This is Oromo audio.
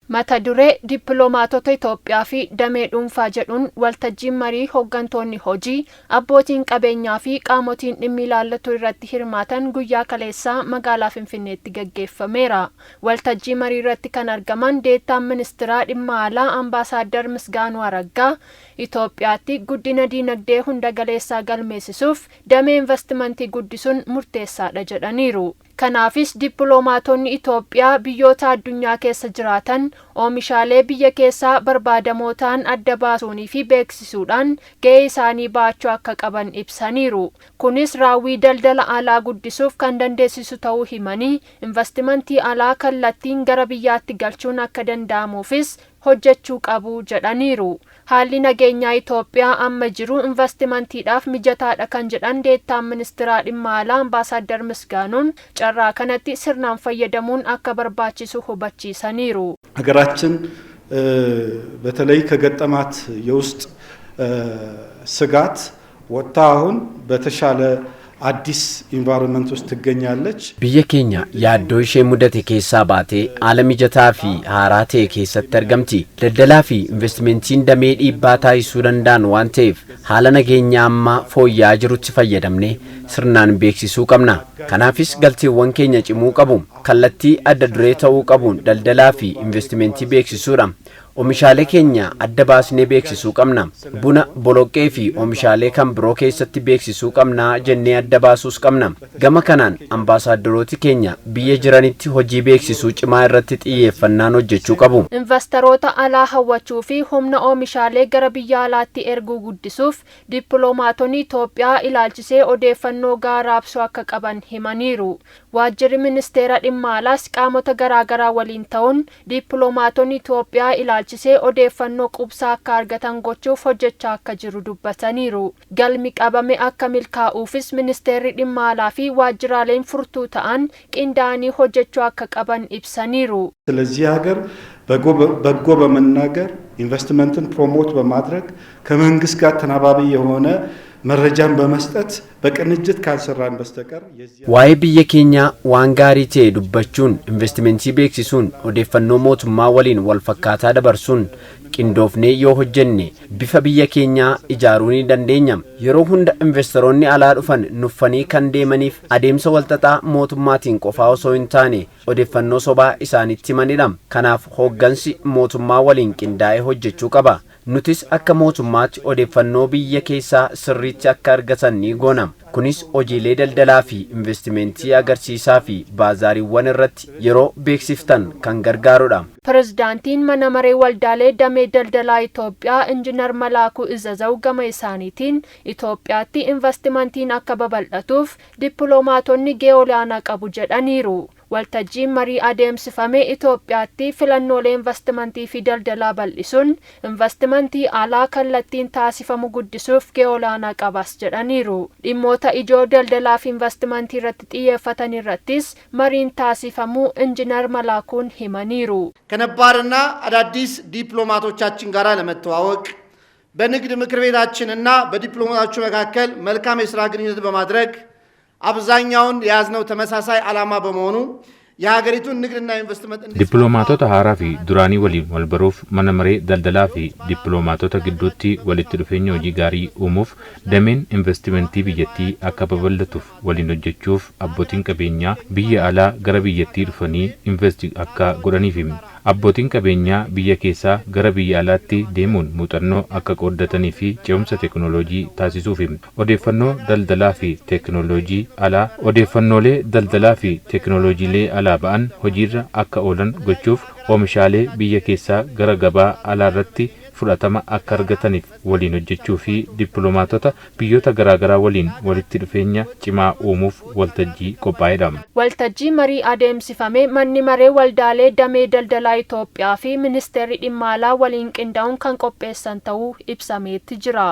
Mata duree dippiloomaatota Itoophiyaa fi damee dhuunfaa jedhuun waltajjiin marii hooggantoonni hojii, abbootiin qabeenyaa fi qaamotiin dhimmi ilaallatu irratti hirmaatan guyyaa kaleessaa magaalaa Finfinneetti gaggeeffameera. Waltajjii marii irratti kan argaman deettaan ministeera dhimma alaa Ambaasaadder Misgaanuu Araggaa, Itoophiyaatti guddina diinagdee hunda galeessaa galmeessisuuf damee investimentii guddisuun murteessaadha jedhaniiru. Kanaafis dippiloomaatonni Itoophiyaa biyyoota addunyaa keessa jiraatan oomishaalee biyya keessaa barbaadamoo ta'an adda baasuunii fi beeksisuudhaan gahee isaanii baachuu akka qaban ibsaniiru. Kunis raawwii daldala alaa guddisuuf kan dandeessisu ta'uu himanii investimentii alaa kallattiin gara biyyaatti galchuun akka danda'amuufis hojjechuu qabu jedhaniiru. Haalli nageenyaa Itoophiyaa amma jiru investimentiidhaaf mijataadha kan jedhan deettaan ministeera dhimma alaa Ambaasaadder Misgaanuun carraa kanatti sirnaan fayyadamuun akka barbaachisu hubachiisaniiru. ሀገራችን በተለይ ከገጠማት የውስጥ ስጋት ወጣ አሁን በተሻለ አዲስ ኢንቫይሮንመንት ውስጥ ትገኛለች። biyya keenya yaaddoo ishee mudate keessaa baatee haala mijataa fi haaraa ta'e keessatti argamti. Daldalaa fi investimentiin damee dhiibbaa taasisuu danda'an waan ta'eef haala nageenyaa amma fooyya'aa jirutti fayyadamnee sirnaan beeksisuu qabna. Kanaafis galteewwan keenya cimuu qabu. Kallattii adda duree ta'uu qabuun daldalaa fi investimentii beeksisuudha. Oomishaalee keenya adda baasnee beeksisuu qabna. Buna, boloqqee fi oomishaalee kan biroo keessatti beeksisuu qabna jennee adda baasuus qabna. Gama kanaan ambaasaaddarooti keenya biyya jiranitti hojii beeksisuu cimaa irratti xiyyeeffannaan hojjechuu qabu. Investoroota alaa hawwachuu fi humna oomishaalee gara biyya alaatti erguu guddisuuf dippiloomaatonni Itoophiyaa ilaalchisee odeeffannoo gahaa raabsuu akka qaban himaniiru. Waajjirri ministeera dhimma alaas qaamota garaagaraa waliin ta'uun dippiloomaatonni Itoophiyaa ilaalchisee odeeffannoo qubsaa akka argatan gochuuf hojjechaa akka jiru dubbataniiru. Galmi qabame akka milkaa'uufis ministeerri dhimma alaa fi waajjiraaleen furtuu ta'an qindaa'anii hojjechuu akka qaban ibsaniiru. ስለዚህ ሀገር በጎ በመናገር ኢንቨስትመንትን ፕሮሞት በማድረግ ከመንግስት ጋር ተናባቢ የሆነ መረጃን በመስጠት በቅንጅት ካልሰራን በስተቀር waa'ee biyya keenyaa waan gaarii ta'e dubbachuun investimentii beeksisuun odeeffannoo mootummaa waliin wal fakkaataa dabarsuun qindoofnee yoo hojjenne bifa biyya keenyaa ijaaruu ni dandeenya. Yeroo hunda investoroonni alaa dhufan nuffanii kan deemaniif adeemsa walxaxaa mootummaatiin qofaa osoo hin taane odeeffannoo sobaa isaanitti himanidha. Kanaaf hooggansi mootummaa waliin qindaa'ee hojjechuu qaba. Nutis akka mootummaatti odeeffannoo biyya keessaa sirriitti akka argatan ni goona. Kunis hojiilee daldalaa fi investimentii agarsiisaa fi baazaariiwwan irratti yeroo beeksiftan kan gargaarudha. Pirezidaantiin mana maree waldaalee damee daldalaa Itoophiyaa Injiinar Malaakuu Izazaw gama isaaniitiin Itoophiyaatti investimentiin akka babal'atuuf dippiloomaatonni gahee olaanaa qabu jedhaniiru. Waltajjiin marii adeemsifame Itoophiyaatti filannoolee investimentii fi daldalaa bal'isuun investimentii alaa kallattiin taasifamu guddisuuf gahee olaanaa qabas jedhaniiru. Dhimmoota ijoo daldalaa fi investimentii irratti xiyyeeffatan irrattis mariin taasifamuu Injiinar Malaakuun himaniiru. ከነባርና አዳዲስ ዲፕሎማቶቻችን ጋር ለመተዋወቅ በንግድ ምክር ቤታችንና በዲፕሎማቶቹ መካከል መልካም የሥራ ግንኙነት በማድረግ አብዛኛውን የያዝነው ተመሳሳይ ዓላማ በመሆኑ የሀገሪቱን ንግድና ኢንቨስትመንት ዲፕሎማቶታ ሀራፊ ዱራኒ ወሊን ወልበሩፍ መነመሬ ደልደላፊ ዲፕሎማቶታ ግዱቲ ወሊት ዱፌኛ ሆጂ ጋሪ ኡሙፍ ደሜን ኢንቨስትመንቲ ብየቲ አካ በበለቱፍ ወሊን ሆጀቹፍ አቦቲን ቀቤኛ ብየ አላ ገረ ብየቲ ዱፈኒ ኢንቨስቲ አካ ጎዳኒፊም abbootiin qabeenyaa biyya keessaa gara biyya alaatti deemuun muuxannoo akka qooddatanii fi ce'umsa teekinooloojii taasisuuf odeeffannoo daldalaa fi teekinooloojii alaa odeeffannoolee daldalaa fi teekinooloojiilee alaa ba'an hojiirra akka oolan gochuuf oomishaalee biyya keessaa gara gabaa alaarratti fudhatama akka argataniif waliin hojjechuu fi dippiloomaatota biyyoota garaagaraa waliin walitti dhufeenya cimaa uumuuf waltajjii qophaa'edha. Waltajjii marii adeemsifame manni maree waldaalee damee daldalaa Itoophiyaa fi ministeerri dhimma alaa waliin qindaa'uun kan qopheessan ta'uu ibsameetti jira.